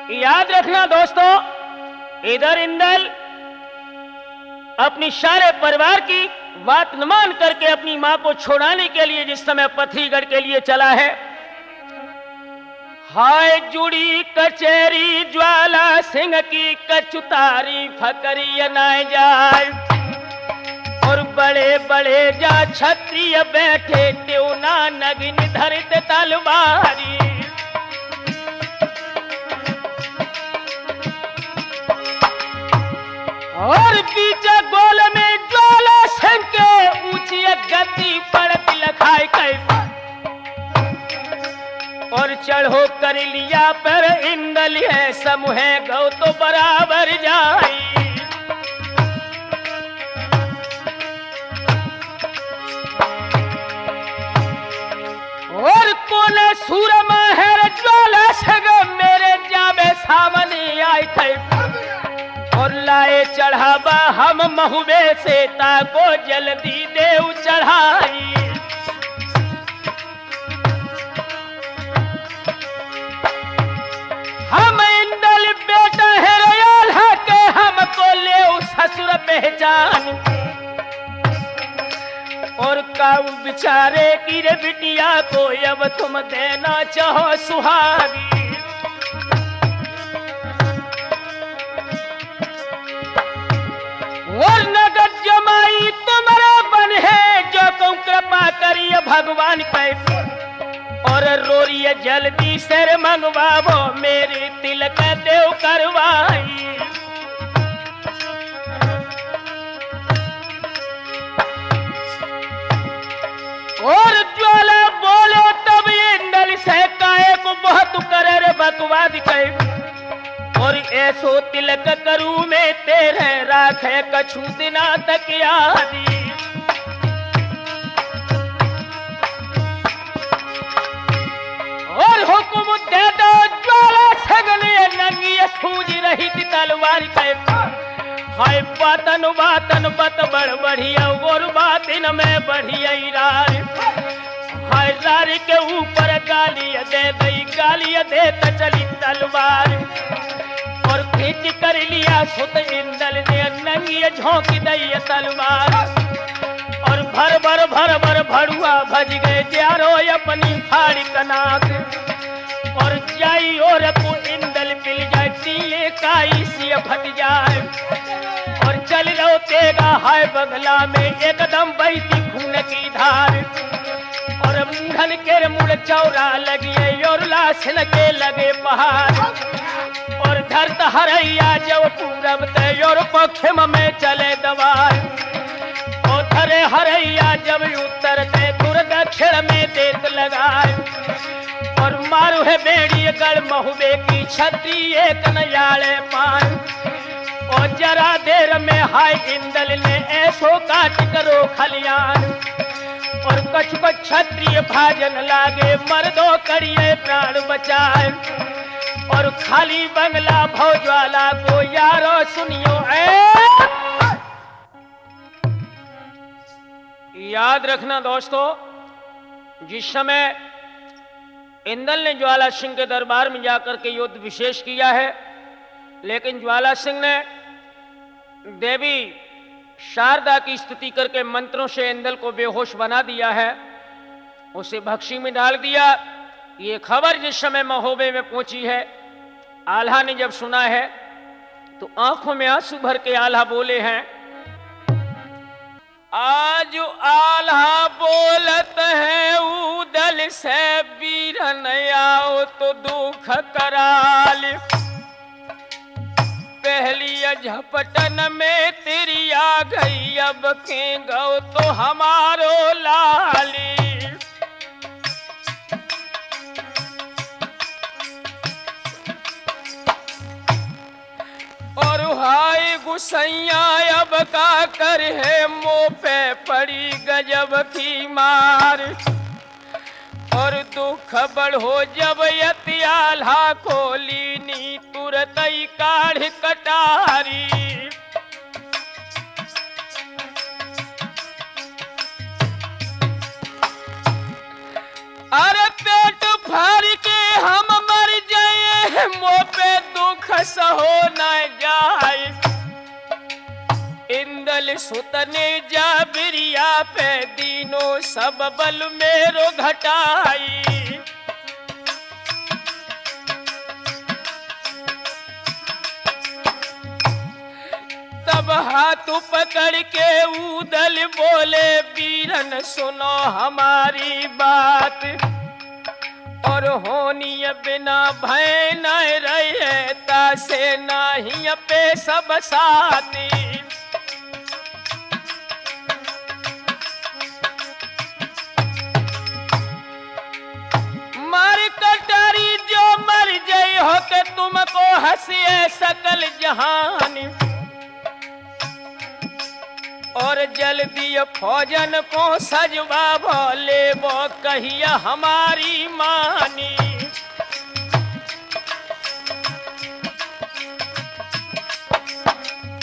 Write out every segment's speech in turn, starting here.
याद रखना दोस्तों, इधर इंदल अपनी सारे परिवार की बात न मान करके अपनी मां को छोड़ाने के लिए जिस समय पथरीगढ़ के लिए चला है, हाय जुड़ी कचेरी ज्वाला सिंह की कचुतारी फकरी न जाए, और बड़े बड़े जा क्षत्रिय बैठे त्योना नगिन धरित तलवारी। और पीछे गोल में ज्वाला सिंह के ऊंची गद्दी पड़त लखाई कैफा, और चढ़ो कर लिया पर इंदल है समूह गौ तो बराबर जाई। और कोने सूरमा है ज्वाला सिंह मेरे जावे सामने आई थे, और लाए चढ़ावा हम महुबे से ताको जल्दी देव चढ़ाई। हम इंदल बेटा है रयाल है के हमको ले ससुर पहचान, और काऊ बिचारे की रे बिटिया को अब तुम देना चाहो सुहागी। और नगद जमाई तुम्हारा बन है जो तुम कृपा करिए भगवान पे, और रोरिए जल्दी सर मंगवावो मेरी तिलक देव करवाई। और ज्वाला बोले तब इंदल से काए को बहुत करे रे बकवाद कहे, और ऐसो तिलक करू में तेरे राखे कछु दिना तक यादी। और हुक्म दे दो ज्वाला सगले नंगी सूझ रही थी तलवार पे, हाय बातन बातन बत बड़ बढ़िया और बातिन में बढ़िया रार, हाय रार के ऊपर गाली दे चली तलवार, और खींच कर लिया सुत इंदल ने नंगी झोंकी दई तलवार, और भर भर भड़ुआ भज गए जारो अपनी फाड़ी कनाक, और जाई और को इंदल पिल जाए तीले काई सी फट जाए, और चल लो तेगा हाय बगला में एकदम बहती खून की धार, और मुंडन के मुड़ चौरा लगी और लाश के लगे पहाड़, और धरत हरैया जब पूरब ते और पश्चिम में चले दवार, और धरे हरैया जब उत्तर ते दूर दक्षिण में देत लगाए, और मारू है बेड़ी गढ़ महुबे की छत्री एक नयाले पान, और जरा देर में हाय इंदल ने ऐसो काट करो खलियान, और कछ क्षत्रिय भाजन लागे मर्दों करिए प्राण बचाए, और खाली बंगला भौज्वाला को यारो सुनियो याद रखना दोस्तों, जिस समय इंदल ने ज्वाला सिंह के दरबार में जाकर के युद्ध विशेष किया है, लेकिन ज्वाला सिंह ने देवी शारदा की स्तुति करके मंत्रों से इंदल को बेहोश बना दिया है, उसे भक्सी में डाल दिया। ये खबर जिस समय महोबे में पहुंची है, आल्हा ने जब सुना है तो आंखों में आंसू भर के आल्हा बोले हैं, आज आल्हा बोलत है उदल से बीरन आओ तो दुख कराल, पहली झपटन में तेरी आ गई अब के गौ तो हमारो लाली, और हाय गुसैया अब का कर है मुंह पे पड़ी गजब की मार, और दुख बड़ हो जब यतियाल्हा खोली नी तुरत ही काढ़ कटारी, अरे पेट फाड़ के हम मर जाए मोह पे दुख सहो न जाए, इंदल सुतने जा बिरिया पे दीनो सब बल मेरो घटाई। तब हाथ पकड़ के उदल बोले वीरन सुनो हमारी बात, और होनी बिना भय न रहे तासे नाही पे सब साथी। मार कटारी जो मर गई हो के तुमको हंसिए सकल जहान, और जल्दी फौजन को सजवा भोले वो कहिया हमारी मानी।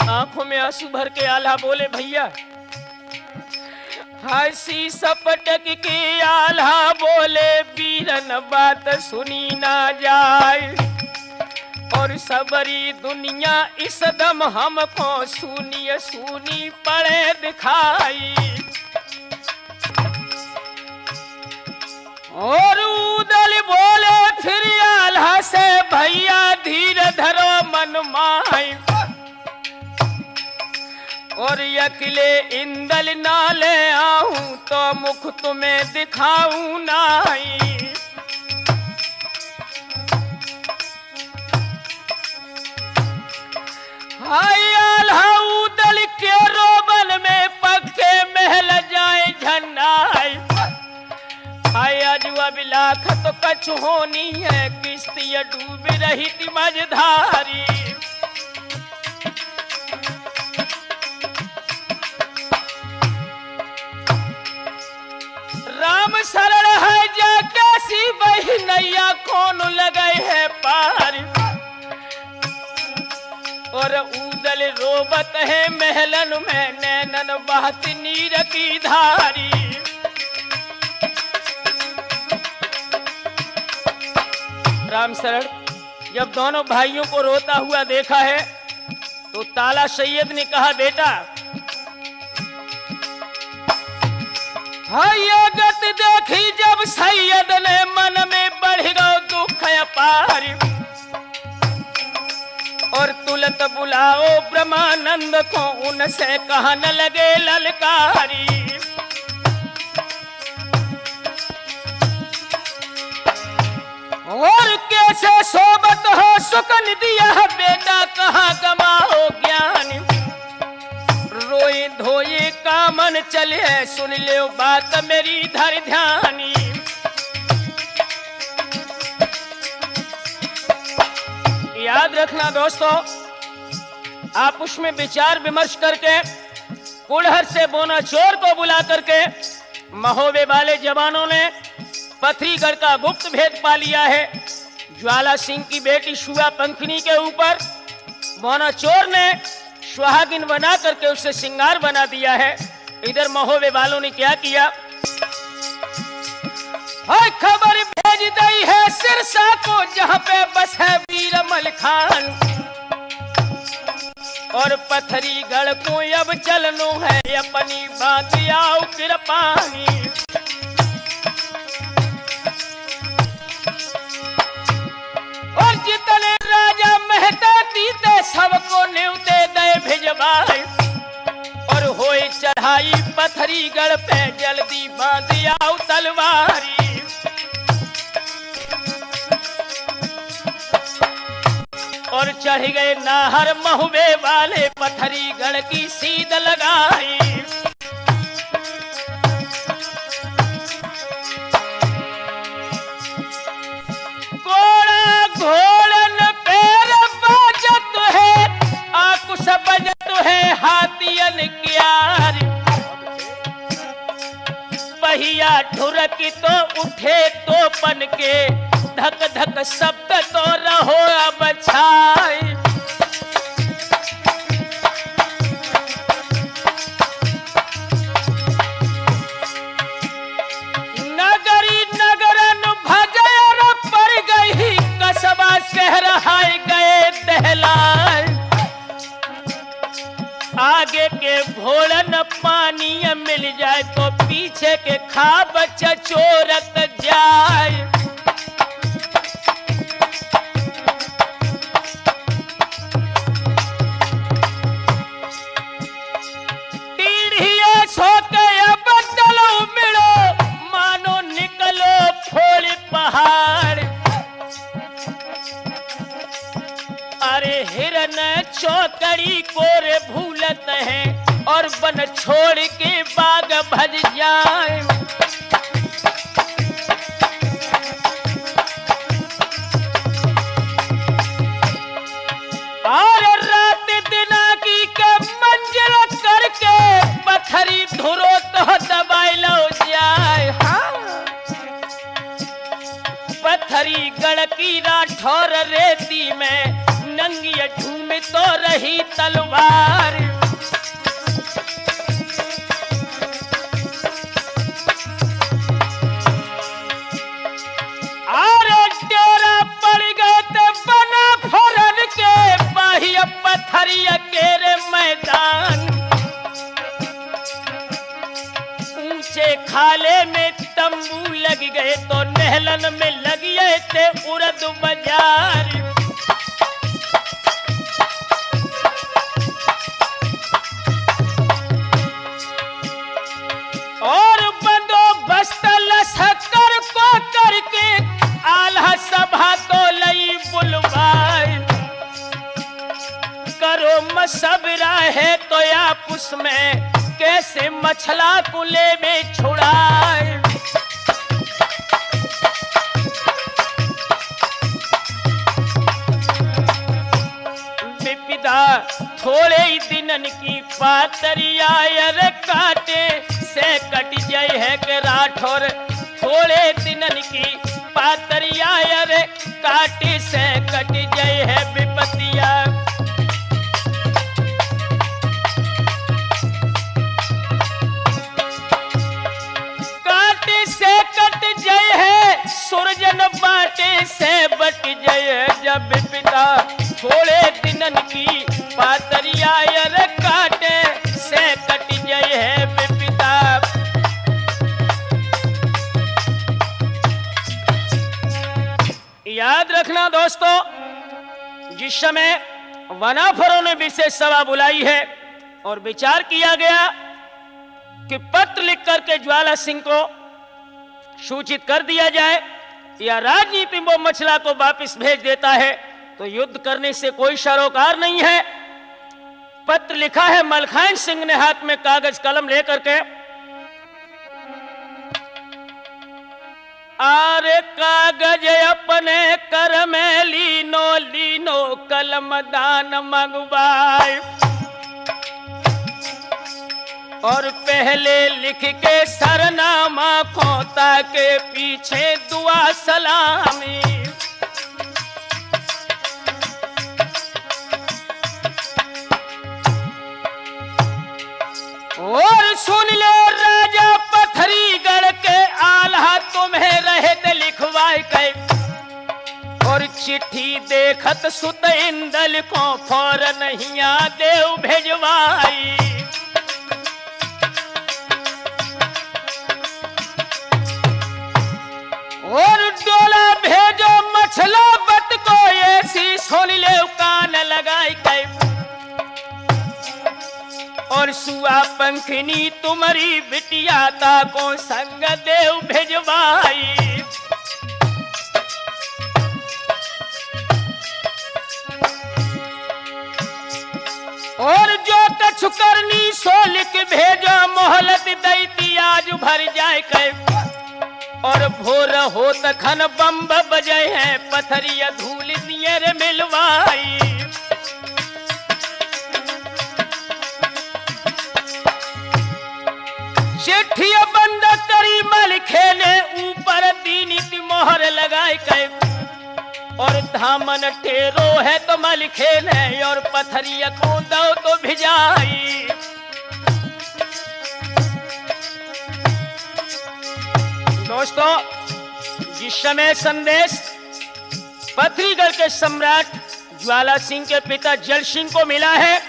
आंखों में आंसू भर के आल्हा बोले भैया, हंसी सपटक के आल्हा बोले वीरन बात सुनी ना जाए, और सबरी दुनिया इस दम हमको सुनिए सुनी पड़े दिखाई। और उदल बोले फिर आल्हा से भैया धीर धरो मन माई, और अकेले इंदल ना ले आऊं तो मुख तुम्हें दिखाऊं नाई। उदल के रोबन में पक्के महल जाए झन्नाई, हाय अजुआ बिलाख तो कछ होनी है किस्ती डूब रही थी मझधारी। राम शरण है जा कैसी बही नैया कौन लगे है पार, और उदल रोबत है महलन में नैनन बहत नीर की धारी। राम शरण जब दोनों भाइयों को रोता हुआ देखा है तो ताला सैयद ने कहा बेटा, हाँ ये गत देखी जब सैयद ने मन में बढ़ गो दुख अपार, और तुलत बुलाओ ब्रह्मानंद को उनसे कहने लगे ललकारी। और कैसे सोबत हो सुकन दिया बेटा कहाँ गमाओ ज्ञान, रोए धोए का मन चले सुन ले बात मेरी धर ध्यानी। याद रखना दोस्तों, आप उसमें विचार विमर्श करके कुड़हर से बोनाचोर को बुला करके महोबे वाले जवानों ने पथरीगढ़ का गुप्त भेद पा लिया है। ज्वाला सिंह की बेटी शुआ पंखनी के ऊपर बोनाचोर ने सुहागिन बना करके उससे श्रृंगार बना दिया है। इधर महोबे वालों ने क्या किया, खबर भेज दी है सिरसा को जहां पे बस है वीरमल खान, और पथरीगढ़ को अब चलनो है अपनी बात आओ कृपानी। और जितने राजा मेहता दीते सबको न्योते दे भिजवाए, और होए चढ़ाई पथरीगढ़ पे जल्दी बांध आओ तलवारी। और चढ़ गए नाहर महुबे वाले पथरीगढ़ की सीध लगाई। घोड़ा घोड़न पैर बाजत है आकुश बजत है हाथियन क्यार, पहिया ठुरकी तो उठे तो पन के धक धक शब्द तो रहो अब छाई। नगरी नगरन भजर पर गई कसबा शहर घोड़न पानी मिल जाए तो पीछे के खाब चचोरत जाए। टीढ़िया सोके बदलो मिलो मानो निकलो फोड़ पहाड़। अरे हिरन चौकड़ी को रे भूलत है और बन छोड़ के बाग भज जाए। और रात दिना की के मंजिल करके पत्थरी धुरो तो दबाई लो जाए। हाँ। पत्थरी गड़की राठौर रेती में नंगी झूम तो रही तलवार। अरे डेरा पड़ गए थे बना फौरन के बाह्य पत्थरी केरे मैदान। ऊंचे खाले में तंबू लग गए तो नहलन में लग गए थे उड़द बाजार। और बंदोबस्त लश्कर को करके आल्हा सभा तो लई बुलवाए। करो मशवरा है तो आपस में कैसे मछला कुले में छुड़ाए। विपिदा थोड़े ही दिनन की पातरिया यर काटे से कट जाए है के राठौर। थोड़े दिनन की पातरिया यर काटे से कट जाए है विपतिया। काटे से कट जाए है सुरजन बाटे से बट जाए। जब विपिता थोड़े दिनन की पातरिया यर काटे से कट जाए है विपिता। याद रखना दोस्तों, जिस समय वनाफरों ने विशेष सभा बुलाई है और विचार किया गया कि पत्र लिख करके ज्वाला सिंह को सूचित कर दिया जाए या राजनीति में मछला को वापस भेज देता है तो युद्ध करने से कोई सरोकार नहीं है। पत्र लिखा है मलखान सिंह ने हाथ में कागज कलम लेकर के। आरे कागज अपने कर में लीनो लीनो कलम दान मंगवाए। और पहले लिख के सरनामा खोता के पीछे दुआ सलामी। और सुन ले राजा पत्थरी गढ़ के आल्हा तुम्हें रहते लिखवाए के। और चिट्ठी देखत सुत इंदल को फौरन हिया देव भेजवाई। और डोला भेजो मछला बत को ऐसी सुन ले कान लगाई के। और सुआ पंखनी तुम्हारी बिटिया ता को संग देव भेजवाई। और जो कछु करनी सो लिख भेजो मोहलत दैती आज भर जाए के। और भोर हो तखन बम्ब बजे हैं पथरिया धूल दिए रे मिलवाई। चिट्ठिया बंद करी मलखे ने ऊपर दीनित मोहर लगाए के। और धामन टेरो है तो मलखे ने और पथरिया को दो तो भिजाई। दोस्तों, जिस समय संदेश पथरीगढ़ के सम्राट ज्वाला सिंह के पिता जल सिंह को मिला है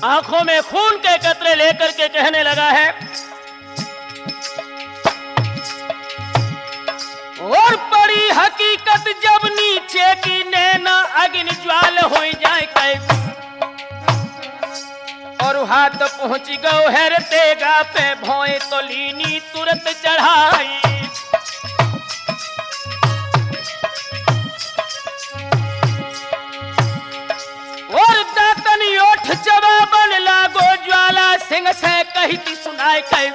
आंखों में खून के कतरे लेकर के कहने लगा है, और बड़ी हकीकत जब नीचे की नैना अग्नि ज्वाल हो जाए कै, और हाथ पहुंच गो हैर तेगा पे भोए तो लीनी तुरंत चढ़ाई। और दातन ओठ जवाबन लागो ज्वाला सिंह से कही थी सुनाए कै,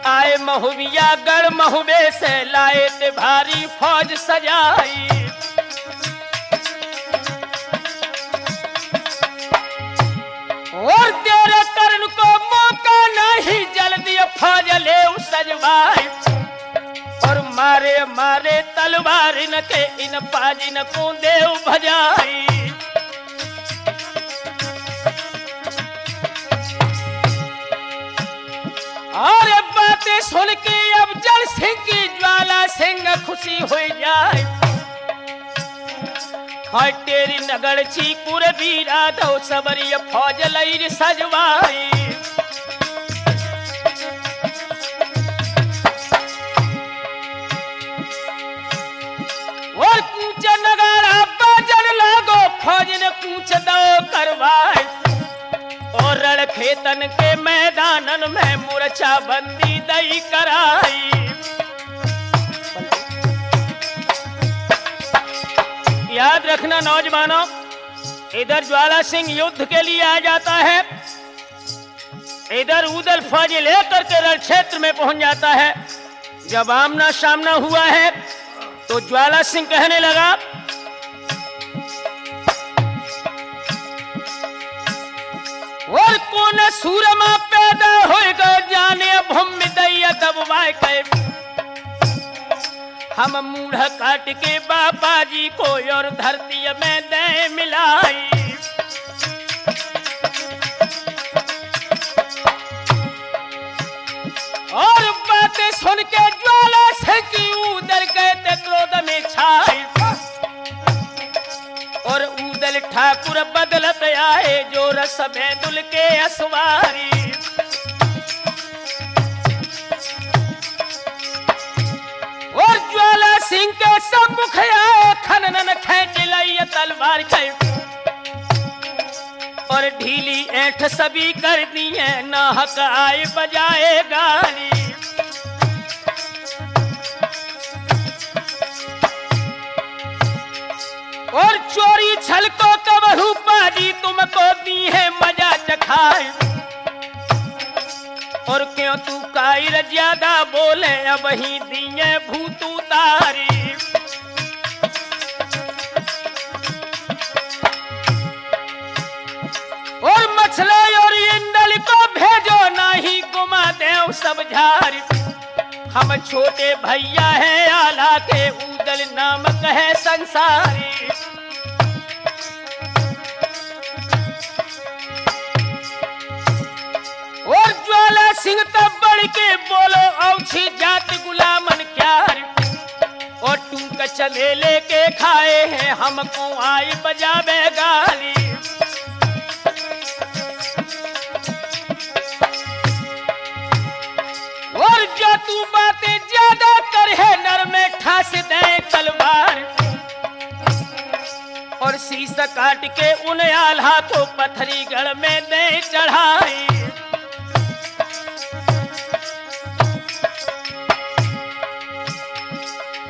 आए महुविया गढ़ महुबे से लाए ते भारी फौज सजाई। और तेरे कर्ण को मौका नहीं, जल्दी फौज ले सजवाई। और मारे मारे तलवार न के इन पाजिन को देव भजाई। और बातें सुन के अब जल सिंह की ज्वाला सिंह खुशी हो जाए। हाय तेरी नगर चीपुर वीरा दो सबरी फौज लई सजवाई। और कूच नगारा बाजन लागो फौज ने कूच दो करवाए। और रण खेतन के मैदानन में मूर्छा बंदी दई कराई। याद रखना नौजवानों, इधर ज्वाला सिंह युद्ध के लिए आ जाता है, इधर उदल फौज लेकर के रण क्षेत्र में पहुंच जाता है। जब आमना सामना हुआ है तो ज्वाला सिंह कहने लगा, और कौन सूरमा पैदा होएगा जाने भूमि दैया दबवाए कै। हम मूढ़ काट के बाबा जी को और धरती में दे मिलाई। और बातें सुन के ज्वाला से की उदल गए थे क्रोध में छाई। और उदल ठाकुर बदलत आए जो रस बैदुल के असवारी। और ज्वाला सिंह के सब मुखिया खनन खेच लाई तलवार के। और ढीली ऐठ सभी कर दी है, नाहक आए बजाए गाली। और चोरी छल को कबहू पाजी तुमको दी है मजा चखाए। और क्यों तू कायर ज्यादा बोले अब ही दिए भूतू तारी। और मछले और इंदल को भेजो नहीं गुमा दे सब झारी। हम छोटे भैया हैं आला के उदल नामक है संसारी। और ज्वाला सिंह तब बढ़ के बोलो औछी जात गुलामन क्यार। और टूक चमेले के खाए हैं हमको आए बजावे गाली। और जो तू बातें ज्यादा कर है नर में ठास दे तलवार। और शीश काट के उन आल्हा को पथरी गढ़ में दे चढ़ाई।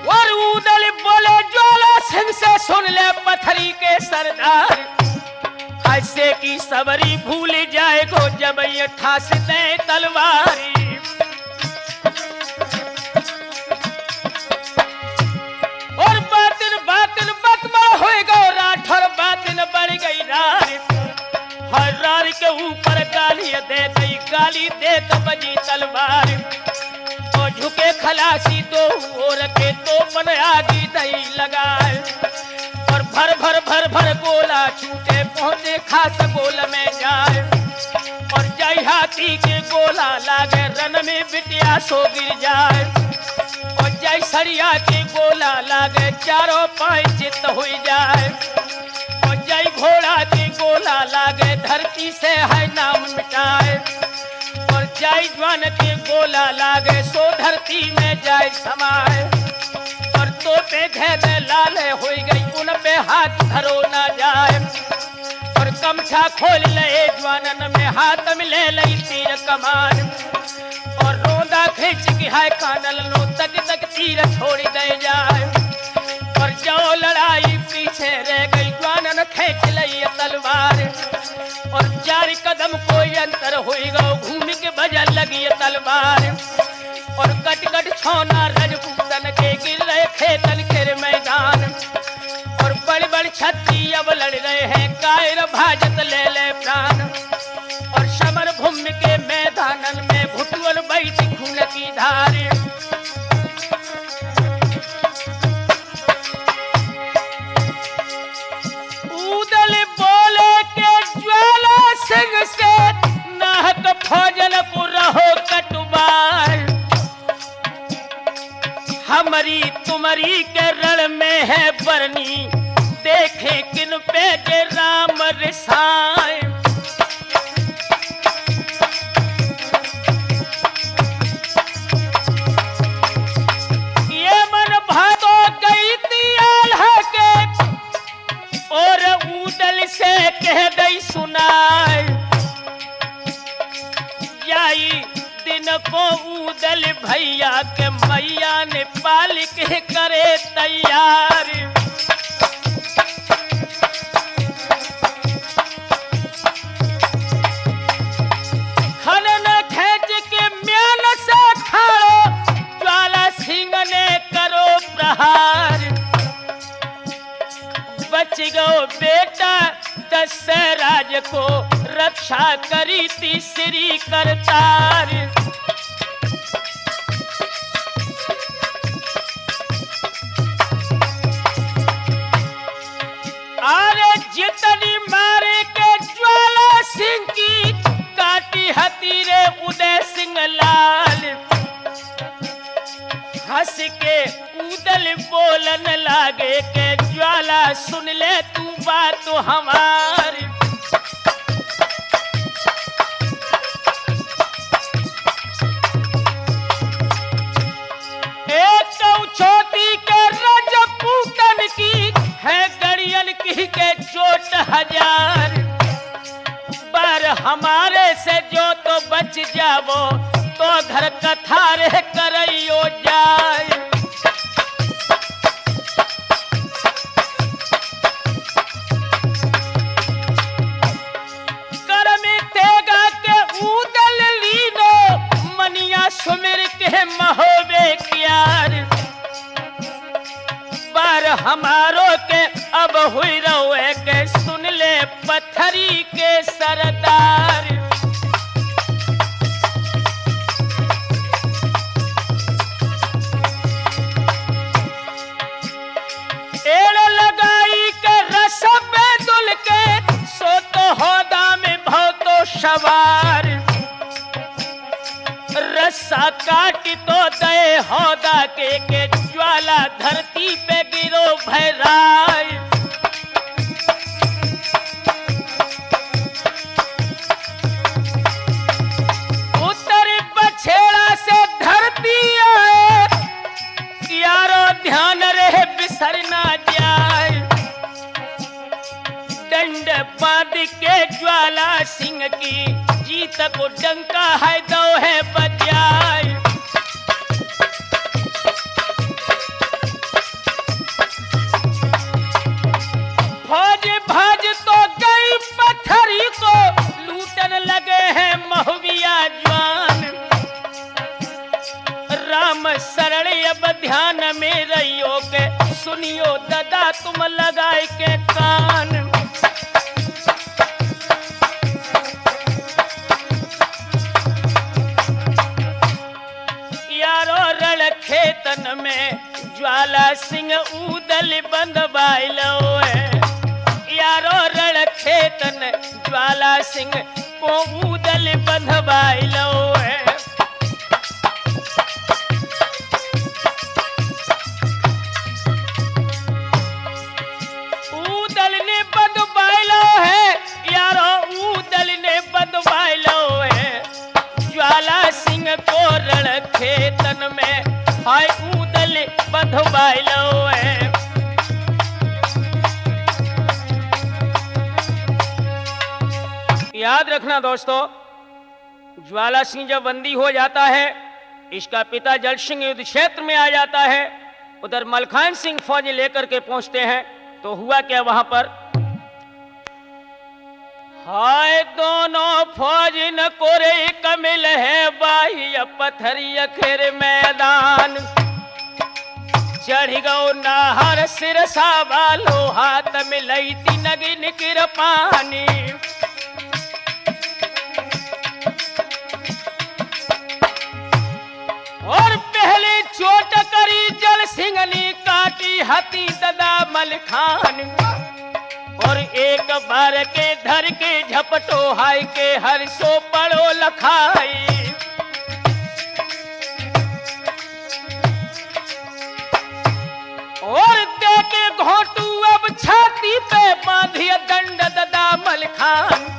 और उदल बोले ज्वाला सिंह से सुन ले पथरी के सरदार। ऐसे की सबरी भूल जाएगो जब ये ठास दे तलवारी। और बातिन बातिन बतमा होएगा राठौर बातिन बढ़ गई रार। हर रार के ऊपर गाली दे दई गाली दे तो बजी तलवार। तो झुके खलासी दो और के तो पन आगी दई लगाए। और भर भर भर भर गोला छूटे पहुंचे खास गोल में जाए। और जय हाथी के गोला लागे रन में बिटिया सो गिर जाए। और जय सरिया के गोला लागे चारों पांच चित हो जाए। और जय घोड़ा के गोला लागे धरती से है नाम मिटाए, और जाय ज्वान के गोला लागे सो धरती में जाय समाए, और तो पे घेर लाल हो गई उन पे हाथ धरो ना जाए, और कमछा खोल ले ज्वानन में हाथ में ले लई तीर कमान, और रोंदा खींच के है कानल नो तक तक तीर छोड़ दे जाए, और जो लड़ाई पीछे रह गई ज्वानन खींच लई तलवार, और 4 कदम कोई अंतर हुई गो घूम के बजल लगी तलवार, और कट कट छोना रजपूतन के गिर रहे खेतन के मैदान, और बड़ बड़ छत्ती अब लड़ रहे हैं कायर भाजत ले ले प्राण, और समर भूमि के मैदानन में घुटुअल बैठ खून की धार, उदल बोले के ज्वाला सिंह से नाहक फौजन को रहो कटुबार, हमारी तुम्हारी के रण में है बरनी देखे किन पे जे राम रिसाए, ये मन भादो गई तियाल के, और उदल से कह दई सुनाए, जाई दिन को उदल भैया के मैया ने पाल के करे तैयार, खनन खेच के म्यान से खाड़ो ज्वाला सिंह ने करो प्रहार, बच गो बेटा दशराज को रक्षा करी तीसरी करतार, अरे जितनी मारे के ज्वाला सिंह की काटी हतीरे उदय सिंह लाल, हंस के उदल बोलन लागे के ज्वाला सुन ले तू बात हमारी, एक छोटी के रजपूतन की है गड़ियन की के चोट 1000 बार, हमारे से जो तो बच जावो तो घर कथा रे करइयो जाए, कर में तेगा के उदल लीनो मनिया सुमिर के महोबे क्यार, बार हमारो के अब हुई रहुए के सुन ले पत्थरी के सरदार, एड़ लगाई के रस पे दुल के सो तो होदा में भौतो सवार, रस्सा काट तो दे होदा के ज्वाला धरती पे गिरो भैराय, उत्तर बछेड़ा से धरती आए, यारो ध्यान रहे बिसर ना जाए, दंड बांध के ज्वाला सिंह की जीत को डंका है दो है बजाए, फौज भाज तो गई पत्थरी को लूटन लगे हैं महुविया जवान, राम शरण अब ध्यान में रहियो के सुनियो दादा तुम लगाए के कान, खेतन में ज्वाला सिंह उदल बंधवाइलो है, यारो रण खेतन ज्वाला सिंह को उदल बंधवाइलो है, उदल ने बंधवाइलो है बन में हाय ऊदल बंधवाइलो है। याद रखना दोस्तों, ज्वाला सिंह जब बंदी हो जाता है, इसका पिता जल सिंह युद्ध क्षेत्र में आ जाता है, उधर मलखान सिंह फौज लेकर के पहुंचते हैं। तो हुआ क्या वहां पर, हाय दोनों फौज न कोरे कमिल है बाई पत्थरी अखेर मैदान, चढ़ गो नाहर सिरसा वालो हाथ मिलई ती नगिन किर पानी। और पहले चोट करी जल सिंह ने काटी हती ददा मलखान, और एक बार के धर के झपटो हाय के हर सो पड़ो लखाई। और दे के घोटू अब छाती पे बांधिए दंड ददा मलखान,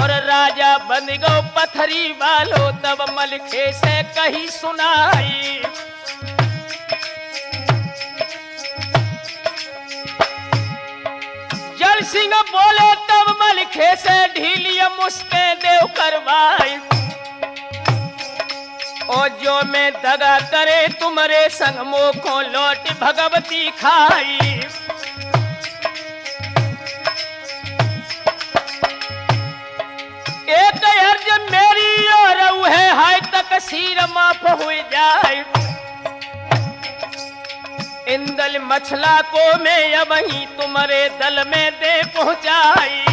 और राजा बन गो पत्थरी वालो तब मलखे से कही सुनाई। जल सिंह बोले तब मलखे से ढीलिया मुस्के देव करवाई, और जो मैं दगा करे तुम्हारे संग मोखो लौट भगवती खाई। एक अर्ज मेरी और है हाय तक सीर माफ हो जाए, इंदल मछला को मैं अब ही तुम्हारे दल में दे पहुंचाई।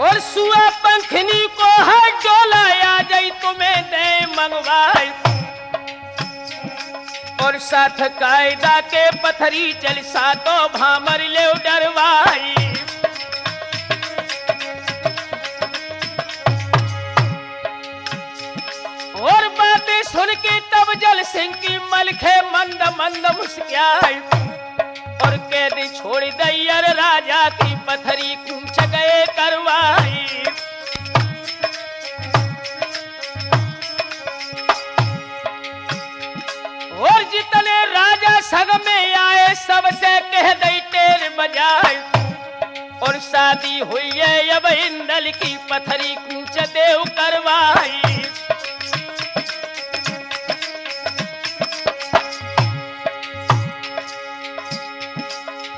और सुआ पंखनी को है डोला आ जाई तुम्हें दे मंगवाई, और साथ कायदा के पत्थरी चल सातो भामर ले डरवाई। और बातें सुन के तब जल सिंह की मलखे मंद मंद मुस्कुराई, और कैद छोड़ दैयर राजा की पत्थरी कूच गए करवाई। और जितने राजा संग में आए सबसे कह दई टेर बजाए, और शादी हुई है अब इंदल की पत्थरी कूच देव करवाई।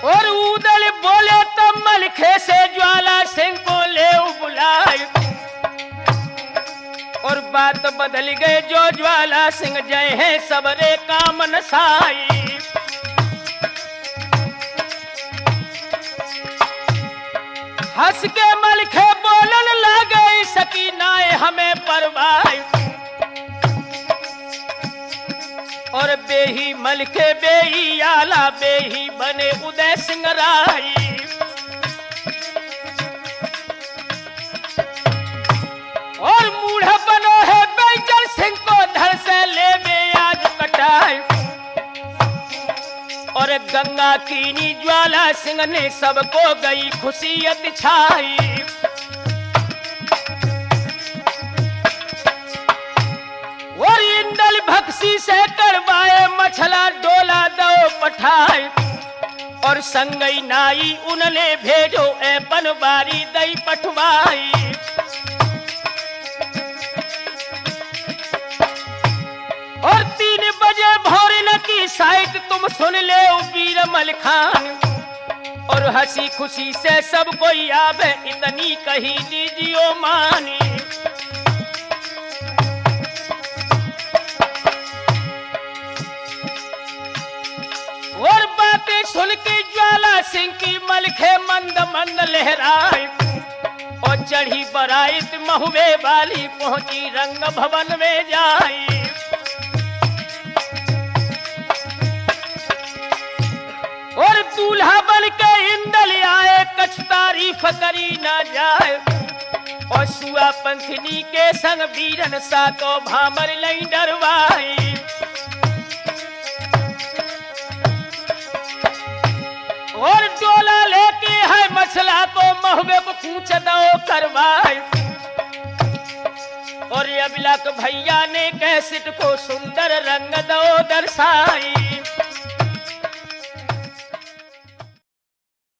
और ऊदल बोले तब मलखे से ज्वाला सिंह को ले बुलाए, और बात बदल गए जो ज्वाला सिंह जय है सबरे काम नसाई। हंस के मलखे बोलन लगे सकीनाए हमें परवाई, और बेही मलखे बेही आला बेही बने उदय सिंह राई। और मूढ़ बनो है बैजल सिंह को धड़ से ले में आज कटाई, और गंगा कीनी ज्वाला सिंह ने सबको गई खुशियत छाई। और इंदल भक्सी से करवाए मछला डोला दो पठाई, और संगई नाई उनने भेजो ए बनवारी दई पठवाई। और 3 बजे भोरन की साइड तुम सुन ले वीर मलखान, और हंसी खुशी से सब कोई आवे इतनी कही दीजियो मानी। और बातें सुन के ज्वाला सिंह की मलखे मंद मंद लहराई, और चढ़ी बराइत महुए वाली पहुंची रंग भवन में जाई। और दूल्हा बन के इंदल आए कछ तारीफ करी ना जाए, और सुआ पंखनी के संग वीरन सातो भामर लई डरवाई। और डोला लेके है मछला को महुए पूछ दो करवाई, अभिलाक भैया ने कैसेट को सुंदर रंग दो दर्शाई।